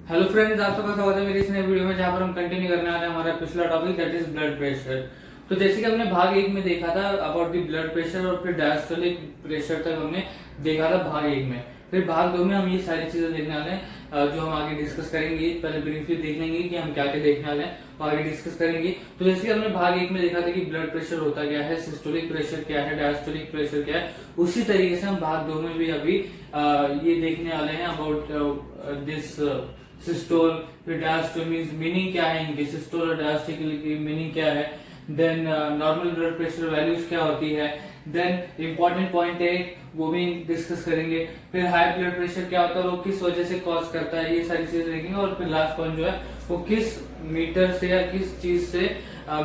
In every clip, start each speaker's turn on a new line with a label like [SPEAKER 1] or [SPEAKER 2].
[SPEAKER 1] Hello friends, आप सबका स्वागत है मेरी इस नई वीडियो में, जहां पर हम कंटिन्यू करने वाले हैं हमारा पिछला topic, that is blood pressure. तो जैसे कि हमने भाग एक में देखा था अबाउट द ब्लड प्रेशर और फिर डायस्टोलिक प्रेशर तक हमने देखा था भाग एक में। फिर भाग दो में हम ये सारी चीजें देखने वाले हैं जो हम आगे डिस्कस करेंगे। पहले ब्रीफली देख लेंगे कि हम क्या क्या देखने वाले हैं और आगे डिस्कस करेंगे। तो जैसे कि हमने भाग एक में देखा था कि ब्लड प्रेशर होता क्या है, सिस्टोलिक प्रेशर क्या है, डायस्टोलिक प्रेशर क्या है, उसी तरीके से हम भाग दो में भी अभी ये देखने वाले हैं अबाउट दिस सिस्टोल। फिर डायस्टोल मींस मीनिंग क्या है इनकी, सिस्टोल और डायस्टोल की मीनिंग क्या है, then normal blood pressure values क्या होती है, देन इंपॉर्टेंट पॉइंट है वो भी डिस्कस करेंगे। फिर हाई ब्लड प्रेशर क्या होता है, वो किस वजह से कॉज करता है, ये सारी चीजें देखेंगे। और फिर लास्ट पॉइंट जो है वो किस मीटर से या किस चीज से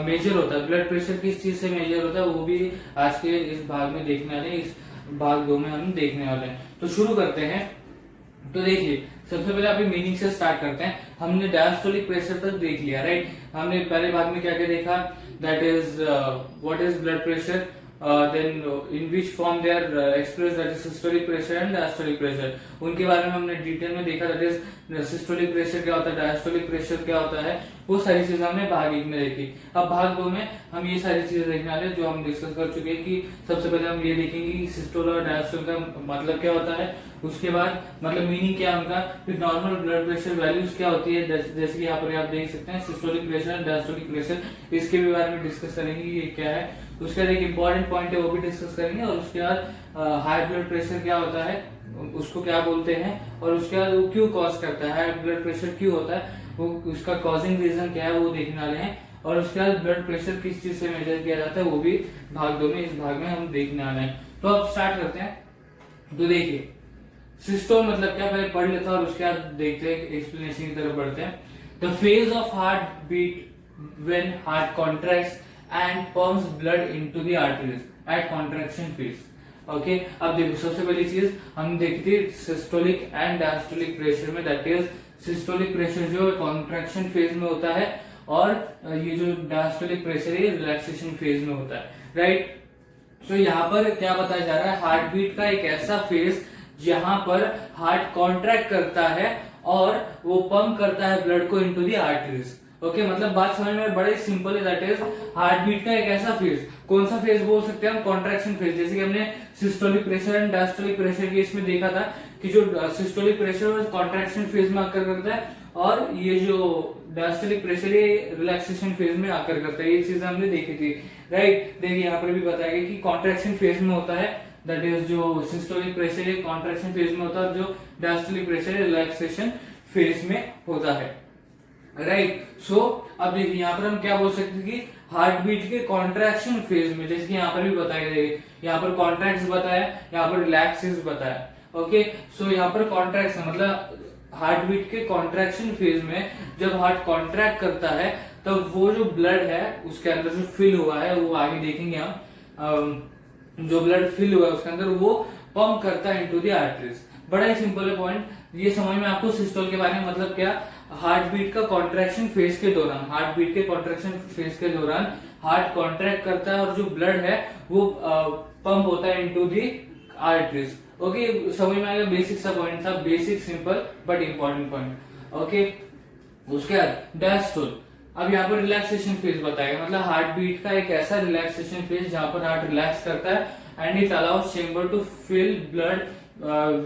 [SPEAKER 1] मेजर होता है, ब्लड प्रेशर किस चीज से मेजर होता है, वो भी आज के इस भाग में देखने वाले हैं, इस भाग दो में हम देखने वाले हैं। तो शुरू करते हैं। तो देखिए, सबसे पहले अभी मीनिंग से स्टार्ट करते हैं। हमने डायस्टोलिक प्रेशर तक देख लिया, राइट। हमने पहले भाग में क्या क्या देखा, that is what is blood pressure, then in which form they are express, that is systolic pressure and diastolic pressure. उनके बारे में हमने डिटेल में देखा, दैट इज सिस्टोलिक प्रेशर क्या होता है, डायस्टोलिक प्रेशर क्या होता है, वो सारी चीजें हमने भाग एक में देखी। अब भाग दो में हम ये सारी चीजें देखने वाले हैं जो हम डिस्कस कर चुके हैं। कि सबसे पहले हम ये देखेंगे कि सिस्टोल और डायस्टोल का मतलब क्या होता है, उसके बाद मतलब मीनिंग क्या है उनका, फिर नॉर्मल ब्लड प्रेशर वैल्यूज क्या होती है, जैसे कि यहाँ पर आप देख सकते हैं सिस्टोलिक प्रेशर, डायस्टोलिक प्रेशर, इसके भी बारे में डिस्कस करेंगे ये क्या है। उसके बाद एक इंपॉर्टेंट पॉइंट है वो भी डिस्कस करेंगे। और उसके बाद हाई ब्लड प्रेशर क्या होता है, उसको क्या बोलते हैं, और उसके बाद वो क्यों कॉज करता है, हाई ब्लड प्रेशर क्यों होता है, वो उसका कॉजिंग रीजन क्या है वो देखने वाले हैं। और उसके बाद ब्लड प्रेशर किस चीज से मेजर किया जाता है वो भी भाग दो में, इस भाग में हम देखने वाले हैं। तो अब स्टार्ट करते हैं। तो देखिए, सिस्टोल मतलब क्या, पहले पढ़ लेता हूं और उसके बाद देखते हैं, एक्सप्लेनेशन की तरफ बढ़ते हैं। The phase of heart beat when heart contracts and pumps blood into the arteries at contraction phase. Okay, अब देखो, सबसे पहली चीज हम देखी थी सिस्टोलिक एंड डायस्टोलिक प्रेशर में, दैट इज सिस्टोलिक प्रेशर जो कॉन्ट्रैक्शन फेज में होता है और ये जो डायस्टोलिक प्रेशर है रिलैक्सेशन फेज में होता है, राइट। सो यहाँ पर क्या बताया जा रहा है, हार्ट बीट का एक ऐसा फेज जहां पर हार्ट कॉन्ट्रैक्ट करता है और वो पंप करता है ब्लड को इनटू द आर्टरीज। ओके, मतलब बात समझ में बड़े सिंपल है, दैट इज हार्ट बीट का एक ऐसा फेज, कौन सा फेज बोल सकते हैं हम, कॉन्ट्रैक्शन फेज। जैसे कि हमने systolic pressure and diastolic pressure के इसमें देखा था कि जो सिस्टोलिक प्रेशर कॉन्ट्रैक्शन फेज में आकर करता है और ये जो डायस्टोलिक प्रेशर ये रिलैक्सेशन फेज में आकर करता है, ये चीजें हमने देखी थी, राइट। देखिए यहाँ पर भी बताया गया कि कॉन्ट्रैक्शन फेज में होता है, दैट इज जो सिस्टोलिक प्रेशर है कॉन्ट्रैक्शन फेज में होता है और जो डायस्टोलिक प्रेशर है रिलैक्सेशन फेज में होता है, राइट। सो अब देखिए यहाँ पर हम क्या बोल सकते हैं कि हार्ट बीट के कॉन्ट्रैक्शन फेज में, जैसे कि यहाँ पर भी बताया गया, यहाँ पर कॉन्ट्रैक्ट्स बताया, यहाँ पर रिलैक्सेस बताया। ओके, सो यहाँ पर कॉन्ट्रैक्शन मतलब हार्ट बीट के कॉन्ट्रैक्शन फेज में जब हार्ट कॉन्ट्रैक्ट करता है तब वो जो ब्लड है उसके अंदर जो फिल हुआ है, वो आगे देखेंगे हम, जो ब्लड फिल हुआ है उसके अंदर वो पंप करता है इनटू द आर्टरीज। बड़ा ही सिंपल है पॉइंट, ये समझ में आपको सिस्टोल के बारे में मतलब क्या, हार्ट बीट का कॉन्ट्रैक्शन फेज के दौरान, हार्ट बीट के कॉन्ट्रैक्शन फेज के दौरान हार्ट कॉन्ट्रैक्ट करता है और जो ब्लड है वो पंप होता है इनटू द आर्टरीज। ओके, समझ में आएगा, बेसिक सा पॉइंट था, basic simple but important point. Okay, उसके बाद डायस्टोल, अब यहाँ पर रिलैक्सेशन फेज बताएगा, मतलब हार्ट बीट का एक ऐसा रिलैक्सेशन फेज जहां पर हार्ट रिलैक्स करता है and it allows chamber to fill blood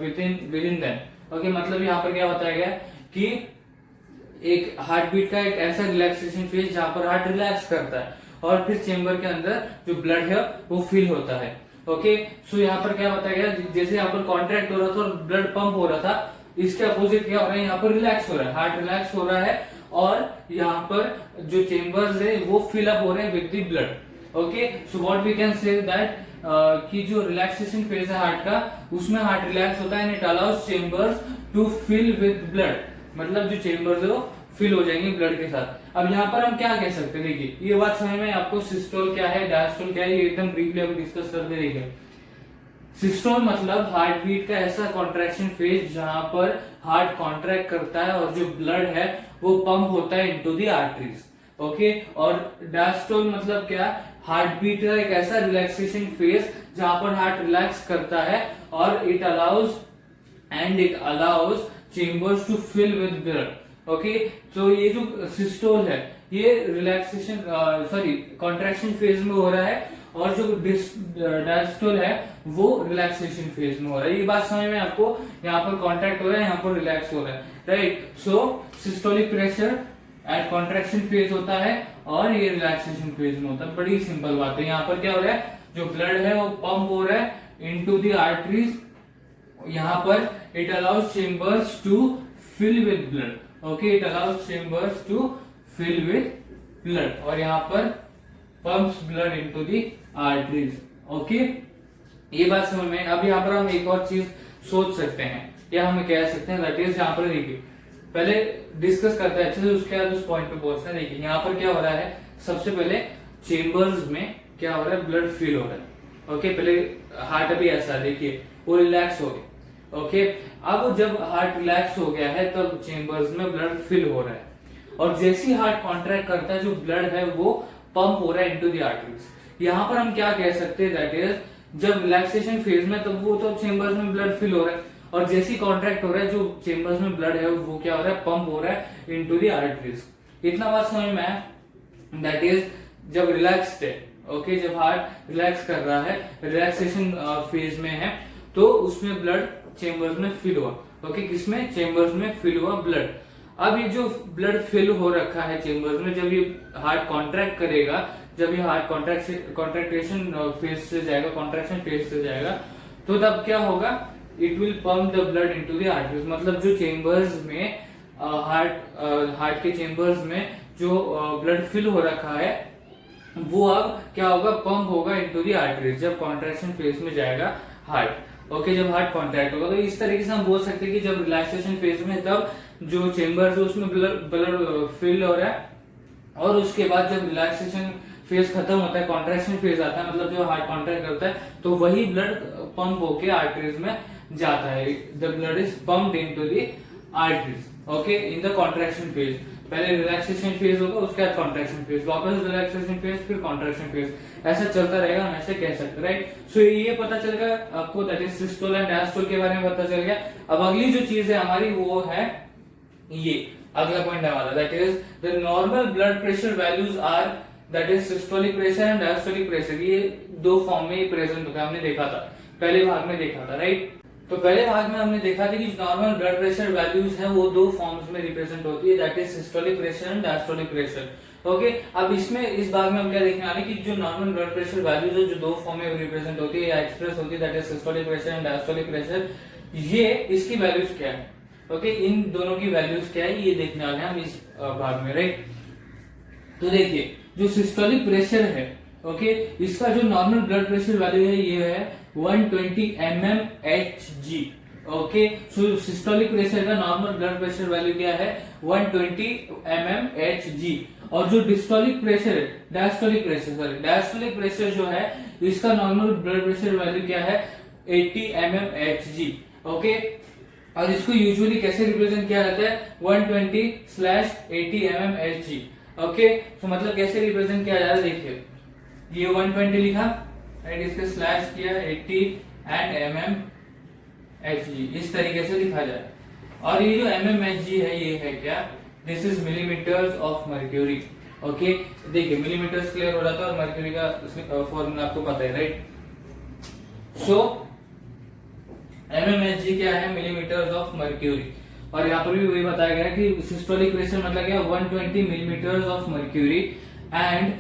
[SPEAKER 1] within them. Okay, मतलब यहाँ पर क्या बताया गया कि एक हार्ट बीट का एक ऐसा रिलैक्सेशन फेज जहां पर हार्ट रिलैक्स करता है और फिर चेंबर के अंदर जो ब्लड है वो फिल होता है। ओके, सो यहाँ पर क्या बताया गया, जैसे यहाँ पर कॉन्ट्रैक्ट हो रहा था और ब्लड पंप हो रहा था, इसके अपोजिट क्या हो रहा है, यहाँ पर रिलैक्स हो रहा है, हार्ट रिलैक्स हो रहा है और यहाँ पर जो चेंबर्स है वो फिल अप हो रहे हैं with the blood. Okay, so what we can say that कि जो रिलैक्सेशन फेज है हार्ट का, उसमें हार्ट रिलैक्स होता है and it allows chambers to fill with blood, मतलब जो चेंबर्स है वो फिल हो जाएंगे ब्लड के साथ। अब यहाँ पर हम क्या कह सकते हैं, देखिए ये बात समझ में आपको, सिस्टोल क्या है, डायस्टोल क्या है, ये एकदम ब्रीफली अभी डिस्कस करते देखिए। सिस्टोल मतलब हार्ट बीट का ऐसा कॉन्ट्रैक्शन फेज जहां पर हार्ट कॉन्ट्रैक्ट करता है और जो ब्लड है वो पंप होता है इनटू द आर्टरीज। ओके, और डायस्टोल मतलब क्या, हार्ट बीट का एक ऐसा रिलैक्सेशन फेज जहां पर हार्ट रिलैक्स करता है और it allows chambers to fill with blood. Okay, तो ये जो सिस्टोल है ये रिलैक्सेशन कॉन्ट्रैक्शन फेज में हो रहा है, और जो डायस्टोल है वो रिलैक्सेशन फेज में हो रहा है। ये बात समझ में आपको, यहाँ पर कॉन्ट्रैक्ट हो रहा है, यहाँ पर रिलैक्स हो रहा है, right. So systolic pressure at contraction phase होता है और ये रिलैक्सेशन फेज में होता है। बड़ी सिंपल बात है। यहाँ पर क्या हो रहा है, जो ब्लड है वो पंप हो रहा है इनटू द आर्टरीज। यहाँ पर it allows chambers to fill with blood. Okay, it allows chambers to fill with blood, और यहाँ पर pumps blood into the arteries. Okay, ये बात समझ में। अब यहाँ पर हम एक और चीज सोच सकते हैं या हम कह सकते हैं, दैट इज यहाँ पर देखिए, पहले डिस्कस करते हैं अच्छे से, उसके बाद उस पॉइंट पे पहुंचते हैं। देखिए यहाँ पर क्या हो रहा है, सबसे पहले चेम्बर्स में क्या हो रहा है, ब्लड फिल हो रहा है। ओके, पहले हार्ट अभी ऐसा है, देखिए वो रिलैक्स हो गया। ओके, अब जब हार्ट रिलैक्स हो गया है तब चेम्बर्स में ब्लड फिल हो रहा है, और जैसे ही हार्ट कॉन्ट्रैक्ट करता है जो ब्लड है वो पंप हो रहा है इनटू द आर्टरीज। यहाँ पर हम क्या कह सकते हैं, दैट इज जब रिलैक्सेशन फेज में तब वो तो चेम्बर्स में ब्लड फिल हो रहा है, और जैसे ही कॉन्ट्रैक्ट हो रहा है जो चेम्बर्स में ब्लड है वो क्या हो रहा है, पंप हो रहा है इनटू द आर्टरीज। इतना बात समझ में आया, दैट इज जब रिलैक्स्ड है। ओके, जब हार्ट रिलैक्स कर रहा है, रिलैक्सेशन फेज में है, तो उसमें ब्लड चेम्बर्स में फिल हुआ। ओके, किसमें, चेम्बर्स में फिल हुआ ब्लड। अब ये जो ब्लड फिल हो रखा है चेम्बर्स में, जब ये हार्ट कॉन्ट्रैक्ट करेगा, जब ये हार्ट कॉन्ट्रैक्शन फेज से जाएगा, कॉन्ट्रैक्शन फेज से जाएगा, तो तब क्या होगा, it will pump the blood into the arteries. मतलब जो चेम्बर्स में हार्ट के चेम्बर्स में जो ब्लड फिल हो रखा है वो अब क्या होगा, पंप होगा इनटू द आर्टरीज जब कॉन्ट्रैक्शन फेज में जाएगा हार्ट। ओके, जब हार्ट कॉन्ट्रैक्ट होगा, तो इस तरीके से हम बोल सकते हैं कि जब रिलैक्सेशन फेज में तब जो चेम्बर्स है उसमें ब्लड फिल हो रहा है, और उसके बाद जब रिलैक्सेशन फेज खत्म होता है, कॉन्ट्रैक्शन फेज आता है, मतलब जो हार्ट कॉन्ट्रैक्ट करता है, तो वही ब्लड पंप होके आर्टरीज में जाता है। The blood is pumped into the arteries, okay, in the contraction phase. पहले रिलैक्सेशन फेज होगा, उसके बाद कॉन्ट्रैक्शन फेज, वापस रिलैक्सेशन फेज, फिर कॉन्ट्रैक्शन फेज, ऐसा चलता रहेगा, हम ऐसे कह सकते, राइट। सो ये पता चल गया आपको, that is systole and diastole के बारे में पता चल गया। अब अगली जो चीज है हमारी वो है ये अगला पॉइंट है हमारा, that is the normal blood pressure values are, that is systolic pressure and diastolic pressure. ये दो फॉर्म में प्रेजेंट होता है, हमने देखा था पहले भाग में, देखा था, राइट। तो पहले भाग में हमने देखा था कि नॉर्मल ब्लड प्रेशर वैल्यूज है वो दो फॉर्म्स में रिप्रेजेंट होती है, that is systolic pressure and diastolic pressure. Okay, अब इसमें इस भाग में हम क्या देखने वाले कि जो नॉर्मल ब्लड प्रेशर वैल्यूज है जो दो फॉर्म में रिप्रेजेंट होती है या एक्सप्रेस होती है, that is systolic pressure and diastolic pressure, ये इसकी वैल्यूज क्या है। ओके, इन दोनों की वैल्यूज क्या है ये देखने वाले हैं हम इस भाग में, राइट। तो देखिए जो सिस्टोलिक प्रेशर है, ओके, इसका जो नॉर्मल ब्लड प्रेशर वैल्यू है ये है 120 mmHg। ओके, सो सिस्टोलिक प्रेशर का नॉर्मल ब्लड प्रेशर वैल्यू क्या है, 120 mmHg। और जो डिस्टोलिक प्रेशर है, डायस्टोलिक प्रेशर जो है इसका नॉर्मल ब्लड प्रेशर वैल्यू क्या है, 80 mmHg। ओके, और इसको यूजुअली कैसे रिप्रेजेंट किया जाता है, 120/80 mmHg। ओके, तो मतलब कैसे रिप्रेजेंट किया जा रहा है, देखिए ये 120 लिखा एंड इसके स्लैश किया 80 and mmHg, इस तरीके से लिखा जाए। और ये जो mmHg है ये है क्या, this is millimetres of mercury. Okay, देखिए मिलीमीटर्स क्लियर हो जाता है और मर्क्यूरी का फॉर्मूला आपको पता है, राइट। सो mmHg क्या है, मिलीमीटर्स ऑफ मर्क्यूरी। और यहाँ पर भी वही बताया गया है कि सिस्टोलिक प्रेशर मतलब क्या, 120 millimetres of mercury, and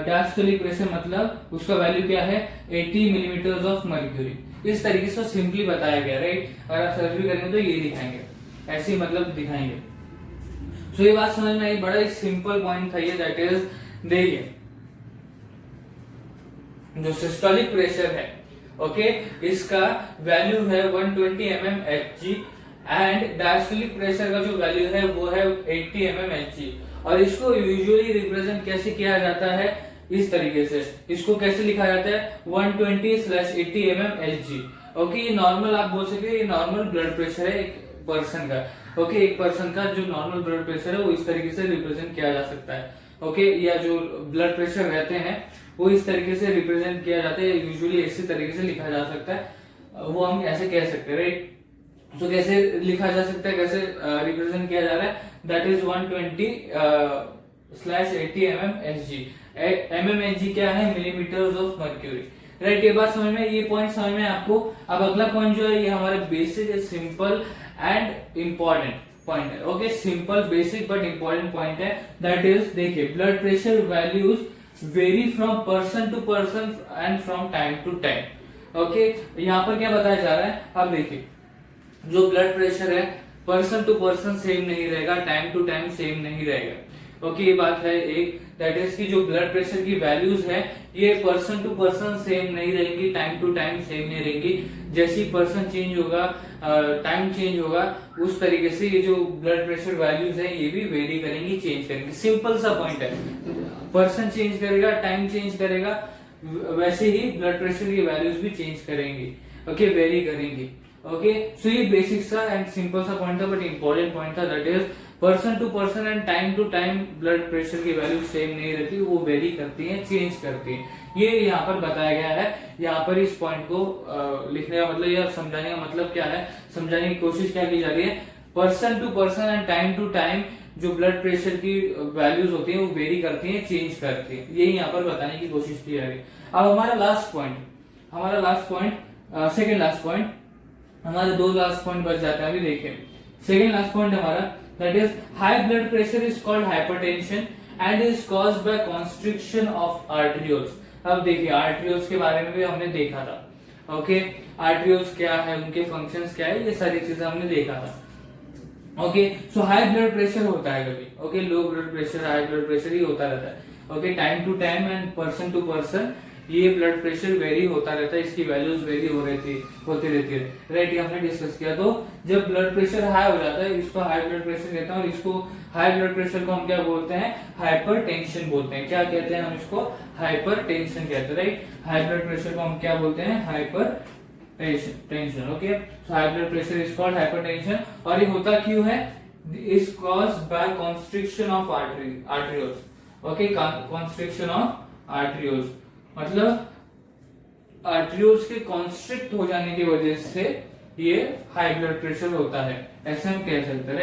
[SPEAKER 1] diastolic pressure मतलब उसका वैल्यू क्या है, 80 मिलीमीटर्स ऑफ मर्क्यूरी। इस तरीके से सिंपली बताया गया, राइट। अगर आप सर्च भी करेंगे तो ये दिखाएंगे, ऐसे मतलब दिखाएंगे। सो ये बात समझ में आई, बड़ा ही सिंपल पॉइंट था ये, दैट इज देखिए जो सिस्टोलिक प्रेशर है, ओके, इसका वैल्यू है 120 mmHg, एंड डायस्टोलिक प्रेशर का जो वैल्यू है वो है 80 mmHg। और इसको यूजुअली रिप्रेजेंट कैसे किया जाता है, इस तरीके से, इसको कैसे लिखा जाता है, 120/80 mmHg। ओके, ये नॉर्मल आप बोल सकते हैं, ये नॉर्मल ब्लड प्रेशर है एक पर्सन का। ओके, एक पर्सन का जो नॉर्मल ब्लड प्रेशर है वो इस तरीके से रिप्रेजेंट किया जा सकता है। ओके, या जो ब्लड प्रेशर रहते हैं वो इस तरीके से रिप्रेजेंट किया जाता है, यूजुअली इसी तरीके से लिखा जा सकता है, वो हम ऐसे कह सकते हैं, राइट। तो कैसे लिखा जा सकता है, कैसे रिप्रेजेंट किया जा रहा है, दैट इज 120/80 mmHg। mmHg क्या है, मिलीमीटर्स ऑफ मर्क्यूरी, राइट। ये बात समझ में, ये पॉइंट समझ में आपको। अब अगला पॉइंट जो है ये हमारे basic, simple and important point है। Okay, simple, basic but important point है, दैट इज, देखिए, blood pressure values vary from person to person and from time to time. Okay, यहाँ पर क्या बताया जा रहा है, अब देखिए, जो ब्लड प्रेशर है पर्सन टू पर्सन सेम नहीं रहेगा, टाइम टू टाइम सेम नहीं रहेगा। ओके, ये बात है एक, दैट इज कि जो ब्लड प्रेशर की वैल्यूज है ये पर्सन टू पर्सन सेम नहीं रहेंगी, टाइम टू टाइम सेम नहीं रहेंगी। जैसी पर्सन चेंज होगा, टाइम चेंज होगा, उस तरीके से ये जो ब्लड प्रेशर वैल्यूज है ये भी वेरी करेंगी, चेंज करेंगे। सिंपल सा पॉइंट है, पर्सन चेंज करेगा, टाइम चेंज करेगा, वैसे ही ब्लड प्रेशर की वैल्यूज भी चेंज करेंगी, ओके, वेरी करेंगी। ओके, सो ये बेसिक सा एंड सिंपल सा पॉइंट था बट इंपॉर्टेंट पॉइंट था, that is person to person and time to time blood pressure की वैल्यू सेम नहीं रहती, वो वेरी करती है, चेंज करती है। ये यहाँ पर बताया गया है। यहाँ पर इस पॉइंट को लिखने का मतलब या समझाने का मतलब क्या है, समझाने की कोशिश क्या की जा रही है, person to person and time to time जो ब्लड प्रेशर की वैल्यूज होती है वो वेरी करती है, चेंज करती है, यही यहाँ पर बताने की कोशिश की जा रही है। अब हमारा last point, second last point, हमारे दो लास्ट पॉइंट बच जाते हैं। अभी देखिए, सेकेंड लास्ट पॉइंट हमारा, that is high blood pressure is called hypertension and is caused by constriction of arterioles. अब देखिए, आर्टरियोल्स के बारे में भी हमने देखा था। ओके, आर्टरियोल्स क्या है, उनके फंक्शंस क्या है, ये सारी चीजें हमने देखा था। Okay, so high blood pressure होता है कभी, okay, low blood pressure, high blood pressure ही होता रहता है। Okay, time to time and person to person ये ब्लड प्रेशर वेरी होता रहता है, इसकी वैल्यूज वेरी होती रहती है, राइट। ये हमने डिस्कस किया। तो जब ब्लड प्रेशर हाई हो जाता है, इसको हाई ब्लड प्रेशर कहते हैं, और इसको हाई ब्लड प्रेशर को हम क्या बोलते हैं, हाइपरटेंशन बोलते हैं। क्या कहते हैं हम इसको, हाइपरटेंशन कहते हैं, राइट। हाई ब्लड प्रेशर को हम क्या बोलते हैं, hypertension. Okay, so high blood pressure is called hypertension, और ये होता क्यों है, is caused by constriction of arterioles. Okay, constriction of arterioles मतलब आर्टरियोल्स के कॉन्स्ट्रिक्ट हो जाने की वजह से ये हाई ब्लड प्रेशर होता है, ऐसे हम कह सकते हैं,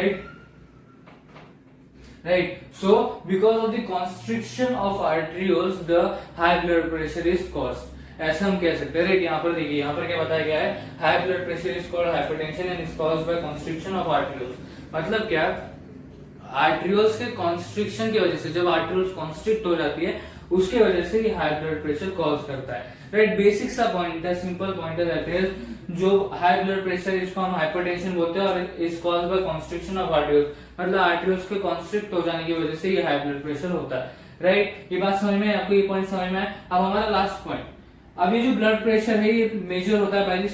[SPEAKER 1] right. So because of the constriction of arterioles the high blood pressure is caused, ऐसा हम कह सकते हैं, राइट। यहाँ पर देखिए, यहाँ पर क्या बताया गया है, high blood pressure is called hypertension and is caused by constriction of arterioles. मतलब क्या, आर्टरियोल्स के कॉन्स्ट्रिक्शन की वजह से, जब आर्टरियोल्स कॉन्स्ट्रिक्ट हो जाती है उसके वजह से ये हाई ब्लड प्रेशर कॉज करता है, राइट। बेसिक सा पॉइंट है, सिंपल पॉइंट है, दैट इज जो हाई ब्लड प्रेशर, इसको हम हाइपरटेंशन बोलते हैं, और is caused by constriction of arterioles, मतलब आर्टरियोल्स के कॉन्स्ट्रिक्ट हो जाने की वजह से ये हाई ब्लड प्रेशर होता है, राइट। ये बात समझ में, आपको ये पॉइंट समझ में आया। अब हमारा लास्ट पॉइंट, अब ये जो ब्लड प्रेशर है ये मेजर होता है बाय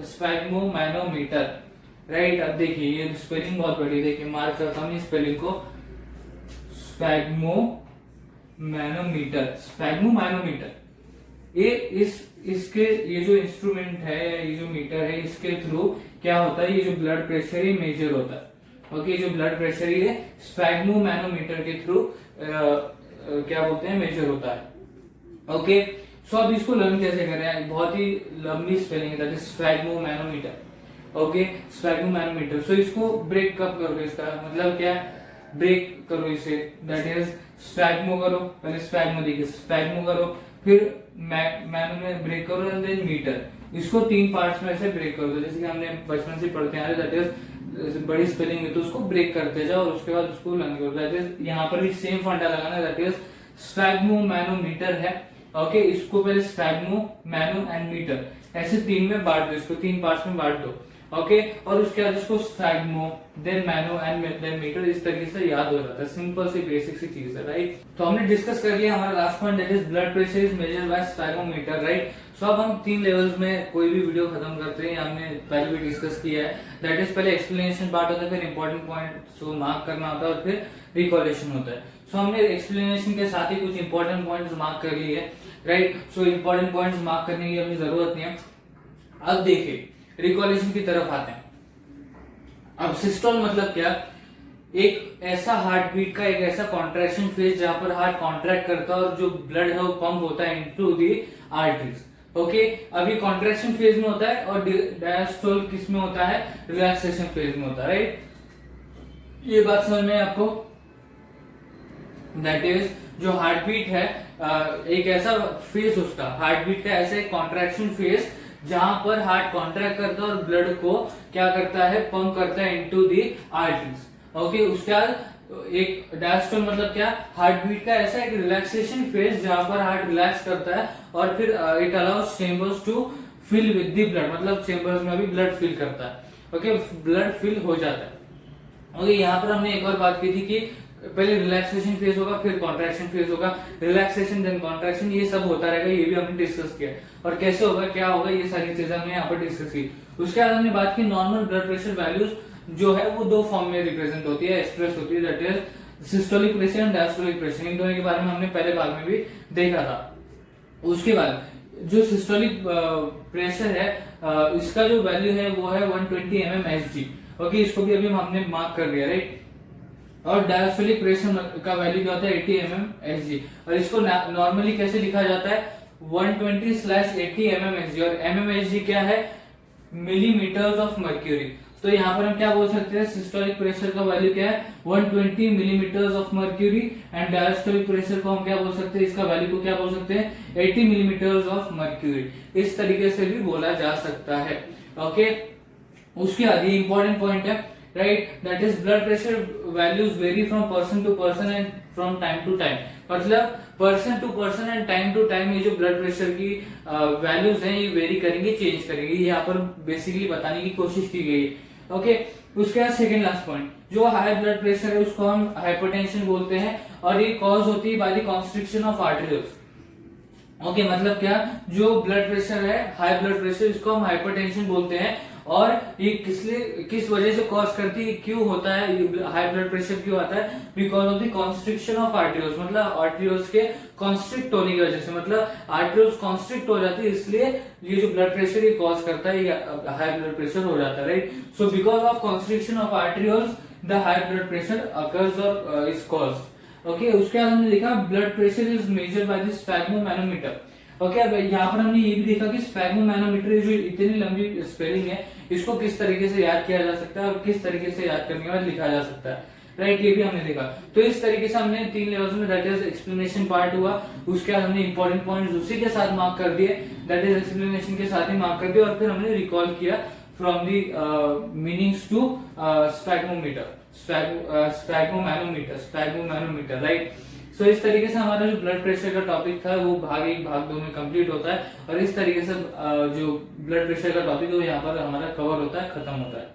[SPEAKER 1] स्फैग्मोमैनोमीटर, राइट। अब देखिए, ये स्पेलिंग बहुत बड़ी, देखिए मार्क करता हूँ स्पेलिंग को, स्फैग्मोमैनोमीटर। ये इसके ये जो इंस्ट्रूमेंट है, ये जो मीटर है, इसके थ्रू क्या होता है, ये जो ब्लड प्रेशर ये मेजर होता है। ओके, जो ब्लड प्रेशर ये स्फैग्मोमैनोमीटर के थ्रू क्या बोलते हैं, मेजर होता है। ओके, सो अब इसको लर्न कैसे करें, बहुत ही लंबी स्पेलिंग है, दैट इज स्फैग्मोमैनोमीटर। ओके, स्फैग्मोमैनोमीटर। सो इसको ब्रेक कब करोगे, इसका मतलब क्या, ब्रेक करो इसे, दैट इज स्फैग्मो करो, पहले स्फैग्मो देखिए, स्फैग्मो करो, फिर मैनो में ब्रेक करो एंड देन मीटर, इसको 3 पार्ट्स में ऐसे ब्रेक कर दो, जैसे कि हमने बचपन से पढ़ते आ रहे, दैट इज बड़ी स्पेलिंग है तो उसको ब्रेक करते जाओ और उसके बाद उसको लर्न करो, दैट इज यहाँ पर भी सेम फंडा लगाना, दैट इज स्फैग्मोमैनोमीटर है। ओके, इसको पहले स्फैग्मो, मैनो एंड मीटर ऐसे 3 में बांट दो, इसको 3 पार्ट्स में बांट दो। ओके, और उसके बाद इसको स्फैग्मो, देन मैनो एंड देन मीटर, इस तरीके से याद हो जाता है, सिंपल सी बेसिक सी चीज है, राइट। तो हमने डिस्कस कर लिया हमारा last point, that is blood pressure is measured by sphygmometer, right. So अब हम 3 लेवल्स में कोई भी वीडियो खत्म करते हैं, हमने पहले भी डिस्कस किया है, दैट इज पहले एक्सप्लेनेशन पार्ट होता है, फिर इंपॉर्टेंट पॉइंट को मार्क करना होता है, और फिर रिकॉलेशन होता है। सो हमने एक्सप्लेनेशन के साथ ही कुछ इंपॉर्टेंट पॉइंट्स मार्क कर लिए, right. So important points mark करने की अभी जरूरत नहीं है। अब देखिए, रिकॉलेशन की तरफ आते हैं। अब सिस्टोल मतलब क्या, एक ऐसा हार्ट बीट का एक ऐसा कॉन्ट्रैक्शन फेज जहां पर हार्ट कॉन्ट्रैक्ट करता है और जो ब्लड है वो पंप होता है इनटू दी आर्टरीज। ओके, अभी कॉन्ट्रैक्शन फेज में होता है और डायस्टोल किस में होता है, रिलैक्सेशन फेज में होता है, राइट। ये बात समझ में आपको। दैट इज जो हार्ट बीट है एक ऐसा फेज, उसका हार्ट बीट का ऐसा एक कॉन्ट्रैक्शन फेज जहां पर हार्ट कॉन्ट्रैक्ट करता है और ब्लड को क्या करता है, पंप करता है इनटू दी आर्टरीज। ओके, उसके बाद एक डायस्टोल मतलब क्या, हार्ट बीट का ऐसा एक रिलैक्सेशन फेज जहां पर हार्ट रिलैक्स करता है और फिर it allows chambers to fill with the blood, मतलब चेंबर्स में भी ब्लड फिल करता है। ओके, ब्लड फिल हो जाता है। ओके, यहाँ पर हमने एक और बात की थी कि पहले रिलैक्सेशन फेज होगा, फिर कॉन्ट्रैक्शन फेज होगा, रिलैक्सेशन देन कॉन्ट्रैक्शन, ये सब होता रहेगा, ये भी हमने डिस्कस किया। और कैसे होगा, क्या होगा, ये सारी चीजें हमने यहाँ पर डिस्कस की। उसके बाद हमने बात की नॉर्मल ब्लड प्रेशर वैल्यूज जो है वो दो फॉर्म में रिप्रेजेंट होती है, एक्सप्रेस होती है, that is systolic pressure and diastolic pressure. इन दोनों के बारे में हमने पहले भाग में भी देखा था। उसके बाद जो सिस्टोलिक प्रेशर है इसका जो वैल्यू है वो है 120 mmHg। ओके, इसको भी अभी हमने मार्क कर दिया, राइट। और डायस्टोलिक प्रेशर का वैल्यू क्या होता है, 80 mmHg। और इसको नॉर्मली कैसे लिखा जाता है, 120/80 mmHg। और mmHg क्या है, मिलीमीटर्स ऑफ मर्क्यूरी। तो यहाँ पर हम क्या बोल सकते हैं, सिस्टोलिक प्रेशर का वैल्यू क्या है, 120 millimetres of mercury. And diastolic pressure को हम क्या बोल सकते हैं, इसका वैल्यू को क्या बोल सकते हैं, 80 मिलीमीटर्स ऑफ मर्क्यूरी। इस तरीके से भी बोला जा सकता है। ओके, उसके बाद ये इंपॉर्टेंट पॉइंट है, right, that is blood pressure values vary from person to person and from time to time. मतलब person to person and time to time ये जो ब्लड प्रेशर की वैल्यूज हैं ये वेरी करेंगे, चेंज करेंगे। यहाँ पर बेसिकली बताने की कोशिश की गई है। ओके, उसके बाद सेकेंड लास्ट पॉइंट, जो हाई ब्लड प्रेशर है उसको हम हाइपरटेंशन बोलते हैं और ये कॉज होती है by the constriction of arteries. Okay, मतलब क्या, जो ब्लड प्रेशर है, हाई ब्लड प्रेशर, इसको हम हाइपरटेंशन बोलते हैं। और ये किस वजह से कॉज करती है, क्यों होता है हाई ब्लड प्रेशर, क्यों आता है, because of the constriction of arteries, मतलब आर्टरीज के कॉन्स्ट्रिक्ट होने की वजह से, मतलब आर्टरीज कॉन्स्ट्रिक्ट हो जाती है, इसलिए ये जो ब्लड प्रेशर ये कॉज करता है, हाई ब्लड प्रेशर हो जाता है, right. So because of constriction of arteries the high blood pressure occurs और इज कॉज्ड। ओके, उसके बाद हमने देखा blood pressure is measured by the sphygmomanometer. Okay, अब यहाँ पर हमने ये भी देखा कि स्फैग्मोमैनोमीटर जो इतनी लंबी स्पेलिंग है इसको किस तरीके से याद किया जा सकता है और किस तरीके से याद करने के बाद लिखा जा सकता है, राइट, ये भी हमने देखा। तो इस तरीके से हमने 3 लेवल्स में, दैट इज एक्सप्लेनेशन पार्ट हुआ, उसके बाद हमने इंपॉर्टेंट पॉइंट्स उसी के साथ मार्क कर दिए, दैट इज एक्सप्लेनेशन के साथ ही मार्क कर दिए, और फिर हमने रिकॉल किया from the meanings to sphygmometer, sphygmomanometer, right. So इस तरीके से हमारा जो ब्लड प्रेशर का टॉपिक था वो भाग 1 भाग 2 में कंप्लीट होता है, और इस तरीके से जो ब्लड प्रेशर का टॉपिक है वो यहाँ पर हमारा कवर होता है, खत्म होता है।